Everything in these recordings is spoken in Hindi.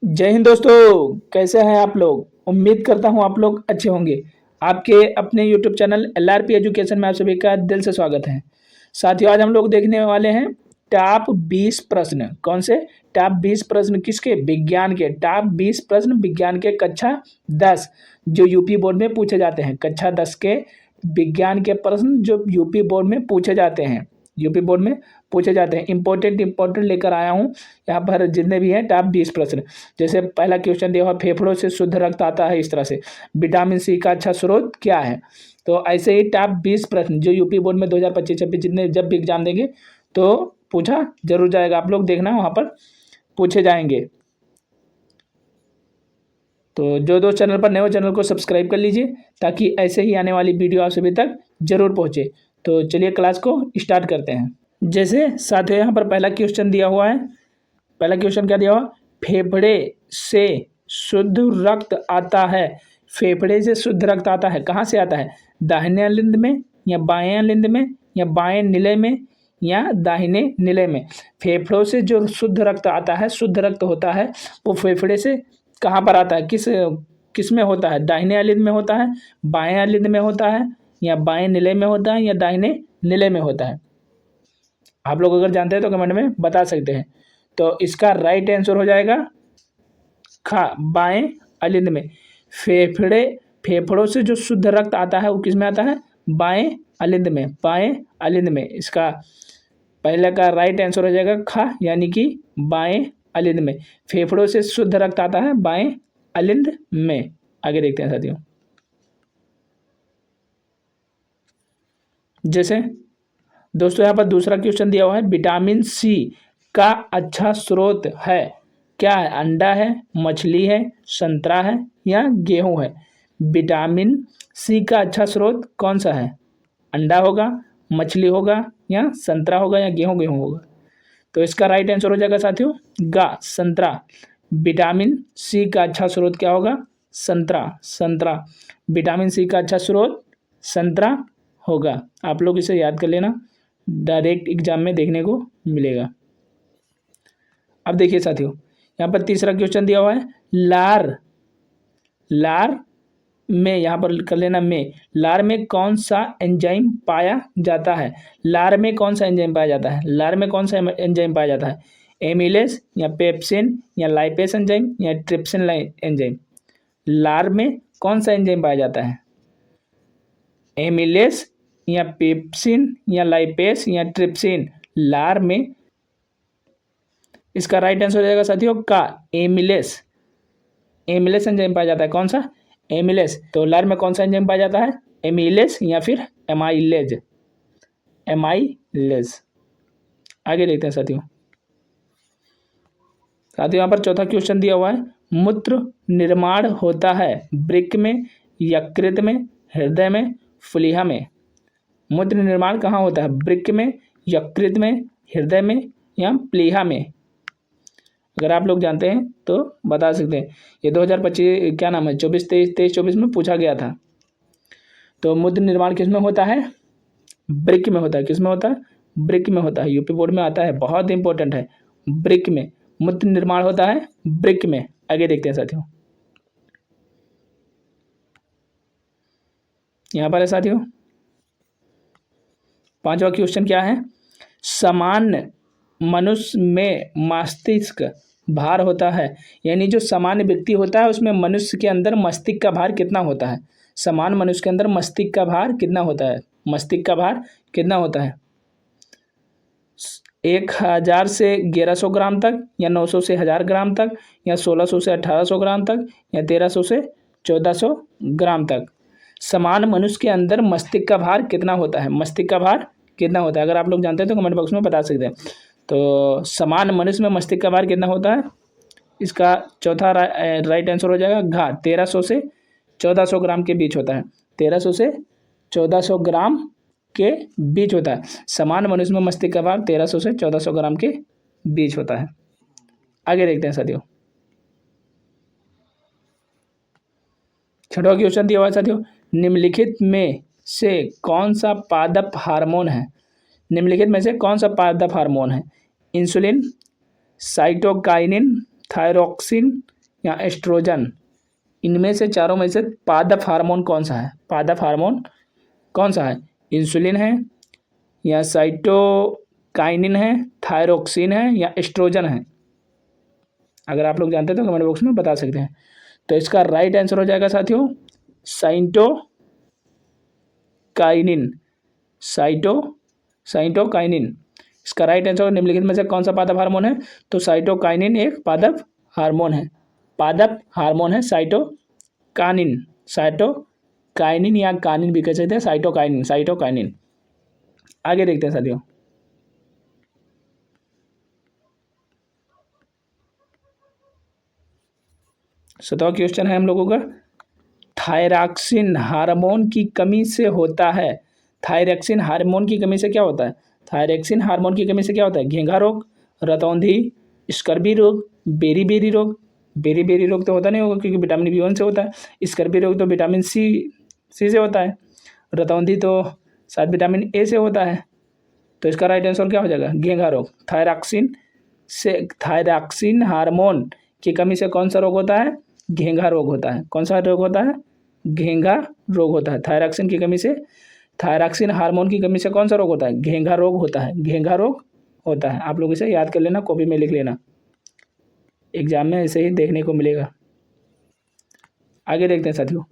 जय हिंद दोस्तों। कैसे हैं आप लोग? उम्मीद करता हूं आप लोग अच्छे होंगे। आपके अपने यूट्यूब चैनल एलआरपी एजुकेशन में आप सभी का दिल से स्वागत है। साथियों, आज हम लोग देखने वाले हैं टॉप 20 प्रश्न। कौन से टॉप 20 प्रश्न? किसके? विज्ञान के टॉप 20 प्रश्न, विज्ञान के कक्षा 10 जो यूपी बोर्ड में पूछे जाते हैं। कक्षा 10 के विज्ञान के प्रश्न जो यूपी बोर्ड में पूछे जाते हैं। यूपी बोर्ड में पूछे जाते हैं। इंपॉर्टेंट लेकर आया हूँ यहाँ पर जितने भी हैं टॉप 20 प्रश्न। जैसे पहला क्वेश्चन दिया हुआ, फेफड़ों से शुद्ध रक्त आता है इस तरह से। विटामिन सी का अच्छा स्रोत क्या है? तो ऐसे ही टॉप 20 प्रश्न जो यूपी बोर्ड में 2025-26 जितने जब भी एग्जाम देंगे तो पूछा जरूर जाएगा। आप लोग देखना वहाँ पर पूछे जाएंगे। तो जो दोस्त चैनल पर नए हो चैनल को सब्सक्राइब कर लीजिए ताकि ऐसे ही आने वाली वीडियो आप सभी तक जरूर पहुँचे। तो चलिए क्लास को स्टार्ट करते हैं। जैसे साथियों यहाँ पर पहला क्वेश्चन दिया हुआ है। पहला क्वेश्चन क्या दिया हुआ? फेफड़े से शुद्ध रक्त आता है। फेफड़े से शुद्ध रक्त आता है, कहाँ से आता है? दाहिने लिंद में या बाएं लिंद में या बाएं निलय में या दाहिने निलय में। फेफड़ों से जो शुद्ध रक्त आता है, शुद्ध रक्त होता है, वो फेफड़े से कहाँ पर आता है? किस में होता है? दाहिने लिंद में होता है, बाएं लिंद में होता है या बाएं निलय में होता है या दाहिने निलय में होता है? आप लोग अगर जानते हैं तो कमेंट में बता सकते हैं। तो इसका राइट आंसर हो जाएगा खा, बाएं अलिंद में। फेफड़ों से जो शुद्ध रक्त आता है वो किस में आता है? बाएं अलिंद में, बाएं अलिंद में। इसका पहले का राइट आंसर हो जाएगा खा, यानी कि बाएं अलिंद में। फेफड़ों से शुद्ध रक्त आता है बाएं अलिंद में। आगे देखते हैं साथियों। जैसे दोस्तों यहाँ पर दूसरा क्वेश्चन दिया हुआ है, विटामिन सी का अच्छा स्रोत है क्या है? अंडा है, मछली है, संतरा है या गेहूं है? विटामिन सी का अच्छा स्रोत कौन सा है? अंडा होगा, मछली होगा या संतरा होगा या गेहूं होगा? तो इसका राइट आंसर हो जाएगा साथियों संतरा। विटामिन सी का अच्छा स्रोत क्या होगा? संतरा। संतरा विटामिन सी का अच्छा स्रोत संतरा होगा। आप लोग इसे याद कर लेना, डायरेक्ट एग्जाम में देखने को मिलेगा। अब देखिए साथियों, यहाँ पर तीसरा क्वेश्चन दिया हुआ है, लार में, यहाँ पर कर लेना में, लार में कौन सा एंजाइम पाया जाता है? लार में कौन सा एंजाइम पाया जाता है? लार में कौन सा एंजाइम पाया जाता है? एमिलेस या पेप्सिन या लाइपेस एंजाइम या ट्रिप्सिन एंजाइम? लार में कौन सा एंजाइम पाया जाता है? एमिलेस या पेप्सिन या लाइपेस या ट्रिप्सिन? लार में इसका राइट आंसर हो जाएगा साथियों एमिलेस। एमिलेस एंजाइम पाया जाता है। कौन सा? एमिलेस। तो लार में कौन सा एंजाइम पाया जाता है? एमिलेस या फिर एमाइलेज? एमाइलेज। आगे देखते हैं साथियों। यहाँ पर चौथा क्वेश्चन दिया हुआ है, मूत्र निर्माण होता है वृक्क में, यकृत में, हृदय में, फुलिया में? मूत्र निर्माण कहाँ होता है? वृक्क में, यकृत में, हृदय में या प्लीहा में? अगर आप लोग जानते हैं तो बता सकते हैं। ये 2025 क्या नाम है 24 में पूछा गया था। तो मूत्र निर्माण किस में होता है? वृक्क में होता है। किस में होता है? वृक्क में होता है। यूपी बोर्ड में आता है, बहुत इंपॉर्टेंट है। वृक्क में मूत्र निर्माण होता है, वृक्क में। आगे देखते हैं साथियों। यहाँ पर है साथियों, पांचवा क्वेश्चन क्या है? सामान्य मनुष्य में मस्तिष्क भार होता है, यानी जो सामान्य व्यक्ति होता है उसमें मनुष्य के अंदर मस्तिष्क का भार कितना होता है? सामान्य मनुष्य के अंदर मस्तिष्क का भार कितना होता है? मस्तिष्क का भार कितना होता है? 1000 से 1100 ग्राम तक या 900 से 1000 ग्राम तक या 1600 से 1800 ग्राम तक या 1300 से 1400 ग्राम तक? समान मनुष्य के अंदर मस्तिष्क का भार कितना होता है? मस्तिष्क का भार कितना होता है? अगर आप लोग जानते हैं तो कमेंट बॉक्स में बता सकते हैं। तो समान मनुष्य में मस्तिष्क का भार कितना होता है? इसका चौथा राइट आंसर हो जाएगा 1300 से 1400 ग्राम के बीच होता है। 1300 से 1400 ग्राम के बीच होता है। समान मनुष्य में मस्तिष्क का भार 1300 से 1400 ग्राम के बीच होता है। आगे देखते हैं साथियों। छठवां क्वेश्चन दिया हुआ है साथियों, निम्नलिखित में से कौन सा पादप हार्मोन है? निम्नलिखित में से कौन सा पादप हार्मोन है? इंसुलिन, साइटोकाइनिन, थायरॉक्सिन या एस्ट्रोजन, इनमें से चारों में से पादप हार्मोन कौन सा है? पादप हार्मोन कौन सा है? इंसुलिन है या साइटोकाइनिन है, थायरॉक्सिन है या एस्ट्रोजन है? अगर आप लोग जानते हैं तो कमेंट बॉक्स में बता सकते हैं। तो इसका राइट आंसर हो जाएगा साथियों साइटोकाइनिन। साइटोकाइनिन इसका राइट आंसर। निम्नलिखित में से कौन सा पादप हार्मोन है? तो साइटोकाइनिन एक पादप हार्मोन है। पादप हार्मोन है साइटोकाइनिन या कानिन भी कह सकते हैं, साइटोकाइनिन। आगे देखते हैं साथियों। सत्रहवां क्वेश्चन है हम लोगों का, थायरॉक्सिन हार्मोन की कमी से होता है। थायरॉक्सिन हार्मोन की कमी से क्या होता है? थायरॉक्सिन हार्मोन की कमी से क्या होता है? घेंघा रोग, रतौंधी, स्कर्वी रोग, बेरी रोग। बेरी रोग तो होता नहीं होगा क्योंकि विटामिन B1 से होता है। स्कर्वी रोग तो विटामिन सी से होता है। रतौंधी तो शायद विटामिन A से होता है। तो इसका राइट आंसर क्या हो जाएगा? घेंघा रोग। थायरॉक्सिन हार्मोन की कमी से कौन सा रोग होता है? घेंघा रोग होता है। कौन सा रोग होता है? घेंघा रोग होता है। थायरॉक्सिन की कमी से, थायरॉक्सिन हार्मोन की कमी से कौन सा रोग होता है? घेंघा रोग होता है। घेंघा रोग होता है। आप लोग इसे याद कर लेना, कॉपी में लिख लेना, एग्जाम में ऐसे ही देखने को मिलेगा। आगे देखते हैं साथियों।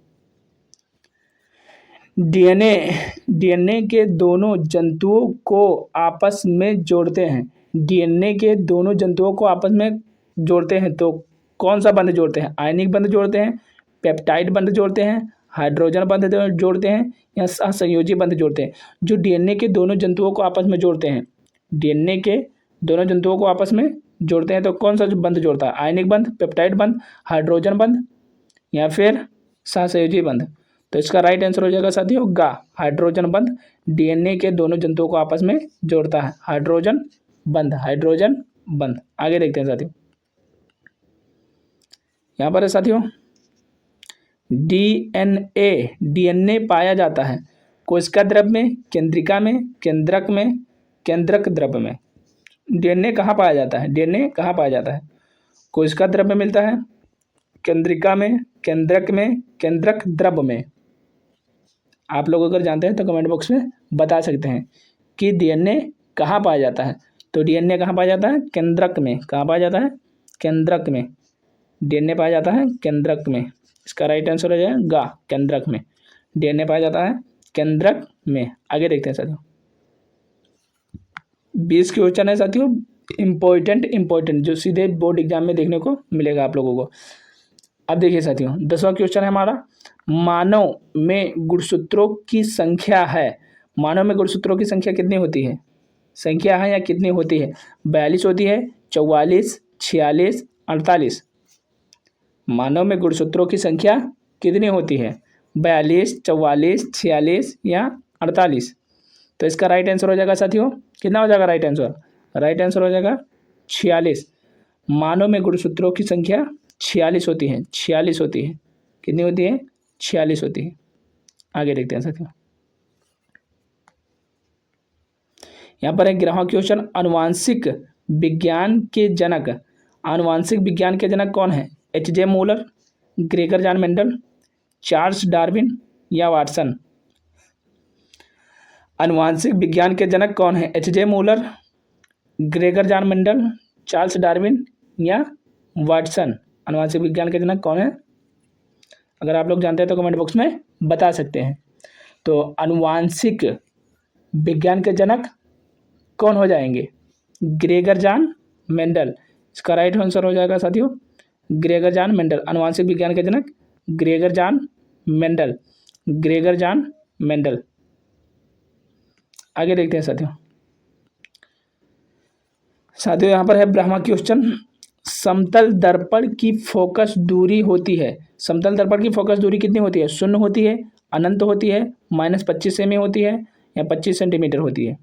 डीएनए के दोनों जंतुओं को आपस में जोड़ते हैं। डीएनए के दोनों जंतुओं को आपस में जोड़ते हैं तो कौन सा बंध जोड़ते हैं? आयनिक बंध जोड़ते हैं, पेप्टाइड बंध जोड़ते हैं, हाइड्रोजन बंध जोड़ते हैं या सहसंयोजी बंध जोड़ते हैं? जो डीएनए के दोनों जंतुओं को आपस में जोड़ते हैं, डीएनए के दोनों जंतुओं को आपस में जोड़ते हैं तो कौन सा बंध जोड़ता है? आयनिक बंध, पेप्टाइड बंध, हाइड्रोजन बंध या फिर सहसंयोजी बंध? तो इसका राइट आंसर हो जाएगा साथियों गा, हाइड्रोजन बंध डीएनए के दोनों जंतुओं को आपस में जोड़ता है। हाइड्रोजन बंध। आगे देखते हैं साथियों। यहाँ पर है साथियों, डीएनए पाया जाता है कोशिका द्रव में, केंद्रिका में, केंद्रक में, केंद्रक द्रव में। डीएनए कहाँ पाया जाता है? डीएनए कहाँ पाया जाता है? कोशिका द्रव में मिलता है, केंद्रिका में, केंद्रक में, केंद्रक द्रव में। आप लोग अगर जानते हैं तो कमेंट बॉक्स में बता सकते हैं कि डीएनए कहाँ पाया जाता है। तो डीएनए कहाँ पाया जाता है? केंद्रक में। कहाँ पाया जाता है? केंद्रक में। डीएनए पाया जाता है केंद्रक में। इसका राइट आंसर हो जाएगा केंद्रक में। डीएनए पाया जाता है केंद्रक में। आगे देखते हैं साथियों। 20 क्वेश्चन है साथियों, इम्पोर्टेंट जो सीधे बोर्ड एग्जाम में देखने को मिलेगा आप लोगों को। अब देखिए साथियों, 10वां क्वेश्चन है हमारा, मानव में गुणसूत्रों की संख्या है। मानव में गुणसूत्रों की संख्या कितनी होती है? संख्या है या कितनी होती है? 42 होती है, 44, 46, 48? मानव में गुणसूत्रों की संख्या कितनी होती है? 42, 44, 46 या 48? तो इसका राइट आंसर हो जाएगा साथियों, कितना हो जाएगा राइट आंसर? राइट आंसर हो जाएगा 46। मानव में गुणसूत्रों की संख्या 46 होती है। 46 होती है। कितनी होती है? 46 होती है। आगे देखते हैं साथियों। यहाँ पर एक 11वां क्वेश्चन, आनुवांशिक विज्ञान के जनक कौन है? H.J. Müller, Gregor John Mendel, Charles Darwin या वाटसन? आनुवांशिक विज्ञान के जनक कौन है? H.J. Müller, Gregor John Mendel, Charles Darwin या वाटसन? आनुवांशिक विज्ञान के जनक कौन है? अगर आप लोग जानते हैं तो कमेंट बॉक्स में बता सकते हैं। तो आनुवांशिक विज्ञान के जनक कौन हो जाएंगे? Gregor John Mendel. इसका राइट आंसर हो जाएगा साथियों ग्रेगर जॉन मेंडल। आनुवांशिक विज्ञान के जनक Gregor John Mendel. Gregor John Mendel. आगे देखते हैं साथियों। यहाँ पर है 12वां क्वेश्चन, समतल दर्पण की फोकस दूरी होती है। समतल दर्पण की फोकस दूरी कितनी होती है? 0 होती है, अनंत होती है, -25 सेमी होती है या 25 सेंटीमीटर होती है?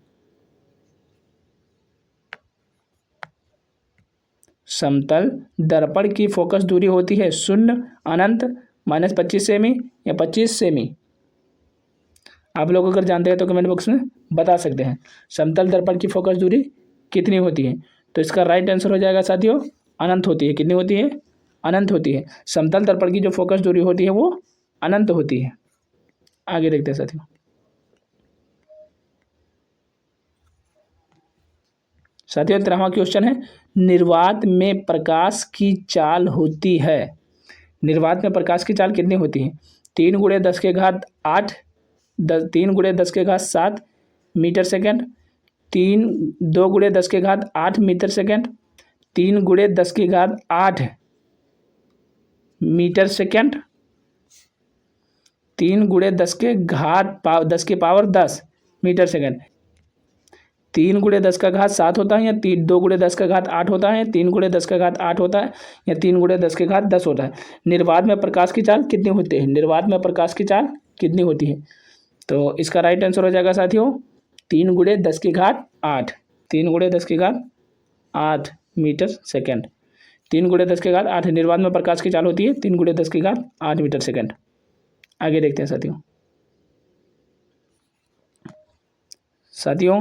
समतल दर्पण की फोकस दूरी होती है 0, अनंत, -25 सेमी या 25 सेमी? आप लोग अगर जानते हैं तो कमेंट बॉक्स में बता सकते हैं। समतल दर्पण की फोकस दूरी कितनी होती है? तो इसका राइट आंसर हो जाएगा साथियों अनंत होती है। कितनी होती है? अनंत होती है। समतल दर्पण की जो फोकस दूरी होती है वो अनंत होती है। आगे देखते हैं साथियों। साथियों 13वां क्वेश्चन है, निर्वात में प्रकाश की चाल होती है। निर्वात में प्रकाश की चाल कितनी होती है? 3 × 10⁸ 3 × 10⁸ 7 metre second, 2 × 10⁸ 8 metre second, 3 × 10⁸ 8 metre second, 3 × 10⁻10 metre second. 3 × 10⁻7 होता है या 2 × 10⁻8 होता है, 3 × 10⁻8 होता है या 3 × 10⁻10 होता है। निर्वात में प्रकाश की चाल कितनी होती है? निर्वात में प्रकाश की चाल कितनी होती है? तो इसका राइट आंसर हो जाएगा साथियों 3 × 10⁸ 8। 3 × 10⁸ 8 मीटर सेकेंड। 3 × 10⁸ 8 निर्वात में प्रकाश की चाल होती है 3 × 10⁸ 8 मीटर सेकेंड। आगे देखते हैं साथियों। साथियों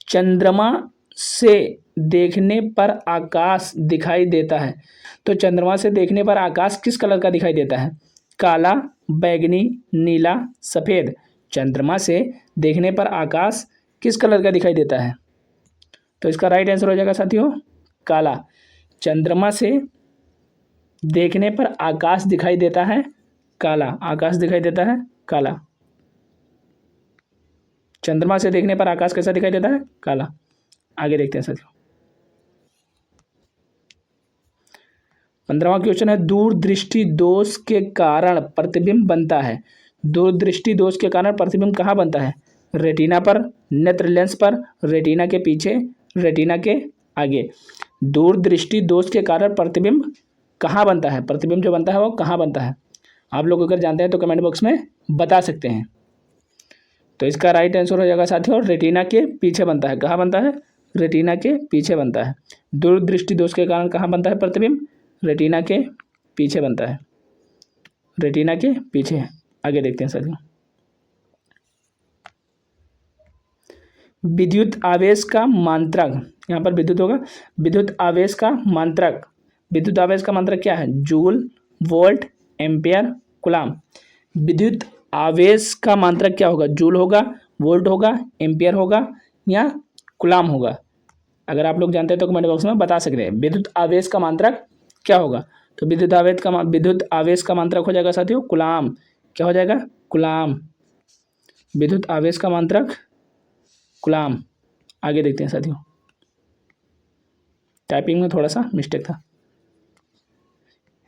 चंद्रमा से देखने पर आकाश दिखाई देता है। तो चंद्रमा से देखने पर आकाश किस कलर का दिखाई देता है? काला, बैगनी, नीला, सफ़ेद। चंद्रमा से देखने पर आकाश किस कलर का दिखाई देता है? तो इसका राइट आंसर हो जाएगा साथियों काला। चंद्रमा से देखने पर आकाश दिखाई देता है काला। आकाश दिखाई देता है काला। चंद्रमा से देखने पर आकाश कैसा दिखाई देता है? काला। आगे देखते हैं साथियों। 15वां क्वेश्चन है, दूरदृष्टि दोष के कारण प्रतिबिंब बनता है। दूरदृष्टि दोष के कारण प्रतिबिंब कहाँ बनता है? रेटिना पर, नेत्र लेंस पर, रेटिना के पीछे, रेटिना के आगे। दूरदृष्टि दोष के कारण प्रतिबिंब कहाँ बनता है? प्रतिबिंब जो बनता है वो कहाँ बनता है? आप लोग अगर जानते हैं तो कमेंट बॉक्स में बता सकते हैं। तो इसका राइट आंसर हो जाएगा साथियों रेटिना के पीछे बनता है। कहाँ बनता है? रेटिना के पीछे बनता है। दूरदृष्टि दोष के कारण कहाँ बनता है प्रतिबिंब? रेटिना के पीछे बनता है। रेटिना के पीछे। आगे देखते हैं साथियों। विद्युत आवेश का मात्रक, यहाँ पर विद्युत होगा, विद्युत आवेश का मात्रक। विद्युत आवेश का मात्रक क्या है? Joule, volt, ampere, coulomb. विद्युत आवेश का मात्रक क्या होगा? जूल होगा, वोल्ट होगा, एम्पियर होगा या कूलाम होगा? अगर आप लोग जानते हैं तो कमेंट बॉक्स में बता सकते हैं। विद्युत आवेश का मात्रक क्या होगा? तो विद्युत आवेश का मात्रक हो जाएगा साथियों कूलाम। क्या हो जाएगा? कूलाम। विद्युत आवेश का मात्रक कूलाम। आगे देखते हैं साथियों। टाइपिंग में थोड़ा सा मिस्टेक था।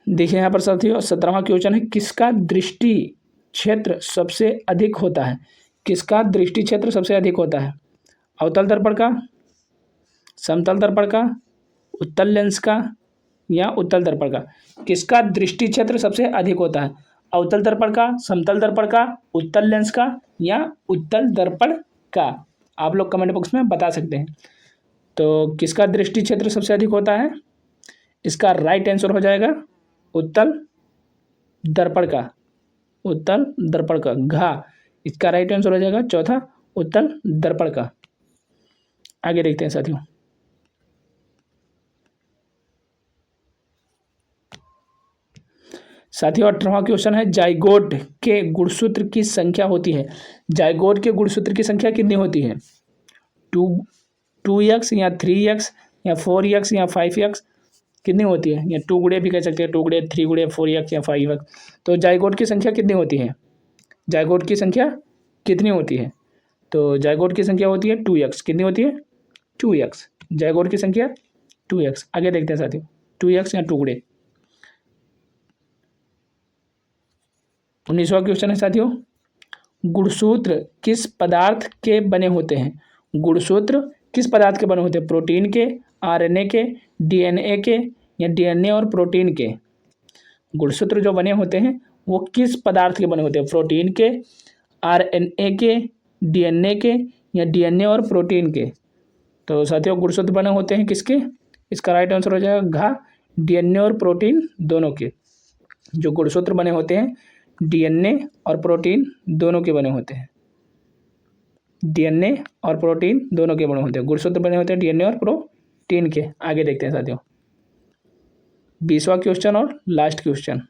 देखिए यहाँ पर साथियों 17वां क्वेश्चन है, किसका दृष्टि क्षेत्र सबसे अधिक होता है? किसका दृष्टि क्षेत्र सबसे अधिक होता है? अवतल दर्पण का, समतल दर्पण का, उत्तल लेंस का या उत्तल दर्पण का? किसका दृष्टि क्षेत्र सबसे अधिक होता है? अवतल दर्पण का, समतल दर्पण का, उत्तल लेंस का या उत्तल दर्पण का? आप लोग कमेंट बॉक्स में बता सकते हैं। तो किसका दृष्टि क्षेत्र सबसे अधिक होता है? इसका राइट आंसर हो जाएगा उत्तल दर्पण का। उत्तल दर्पण का घा। इसका राइट आंसर हो जाएगा चौथा उत्तल दर्पण का। आगे देखते हैं साथियों। साथियों 18वां क्वेश्चन है, जाइगोट के गुणसूत्र की संख्या होती है। जाइगोट के गुणसूत्र की संख्या कितनी होती है? 2x या 3x या 4x या 5x? कितनी होती है? या 2 गुणे भी कह सकते हैं, 2 गुणे, 3 गुणे, 4x या 5x। तो जाइगोट की संख्या कितनी होती है? जाइगोट की संख्या कितनी होती है? तो जाइगोट की संख्या होती है 2x। कितनी होती है? 2x। जाइगोट की संख्या 2x। आगे देखते हैं साथियों 2x या 2 गुणे। 19वां क्वेश्चन है साथियों, गुणसूत्र किस पदार्थ के बने होते हैं? गुणसूत्र किस पदार्थ के बने होते हैं? प्रोटीन के, आरएनए के, डीएनए के या डीएनए और प्रोटीन के? गुणसूत्र जो बने होते हैं वो किस पदार्थ के बने होते हैं? प्रोटीन के, आरएनए के, डीएनए के या डीएनए और प्रोटीन के? तो साथियों गुणसूत्र बने होते हैं किसके? इसका राइट आंसर हो जाएगा घा, डीएनए और प्रोटीन दोनों के। जो गुणसूत्र बने होते हैं डीएनए और प्रोटीन दोनों के बने होते हैं। डीएनए और प्रोटीन दोनों के बने होते हैं। गुणसूत्र बने होते हैं डीएनए और प्रोटीन के। आगे देखते हैं साथियों। 20वां क्वेश्चन और लास्ट क्वेश्चन।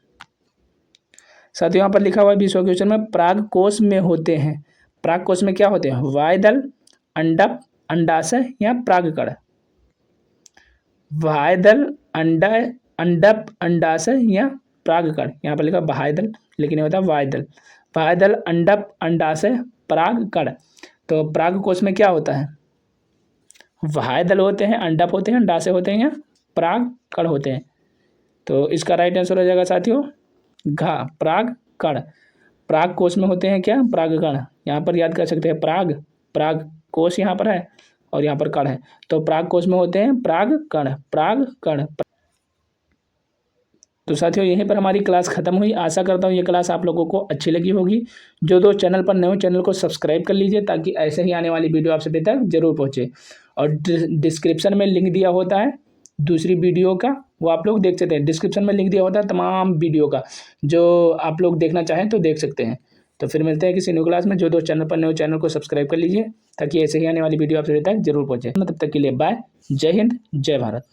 साथियों यहाँ पर लिखा हुआ है 20वां क्वेश्चन में पराग कोश में होते हैं। पराग कोश में क्या होते हैं? वायदल, अंडक, अंडाशय या परागकण। वायदल, अंडप, अंडाशय या परागकण। यहाँ पर लिखा वायदल, लेकिन ये होता है वायदल। वायदल, अंडप, अंडाशय, परागकण। तो पराग कोश में क्या होता है? वायदल होते हैं, अंडप होते हैं, अंडाशय होते हैं या परागकण होते हैं। तो इसका राइट आंसर हो जाएगा साथियों घ, परागकण। पराग कोश में होते हैं क्या? परागकण। यहाँ पर याद कर सकते हैं पराग कोश यहाँ पर है और यहाँ पर कण है, तो पराग कोश में होते हैं परागकण। तो साथियों यहीं पर हमारी क्लास खत्म हुई। आशा करता हूँ ये क्लास आप लोगों को अच्छी लगी होगी। जो दोस्त चैनल पर नए हो, चैनल को सब्सक्राइब कर लीजिए ताकि ऐसे ही आने वाली वीडियो आप सभी तक जरूर पहुँचे। और डिस्क्रिप्शन में लिंक दिया होता है दूसरी वीडियो का, वो आप लोग देख सकते हैं। डिस्क्रिप्शन में लिंक दिया होता है तमाम वीडियो का, जो आप लोग देखना चाहें तो देख सकते हैं। तो फिर मिलते हैं किसी न्यू क्लास में। जो दोस्त चैनल पर नए हो, चैनल को सब्सक्राइब कर लीजिए ताकि ऐसे ही आने वाली वीडियो आप सभी तक जरूर पहुँचे। तब तक के लिए बाय, जय हिंद, जय भारत।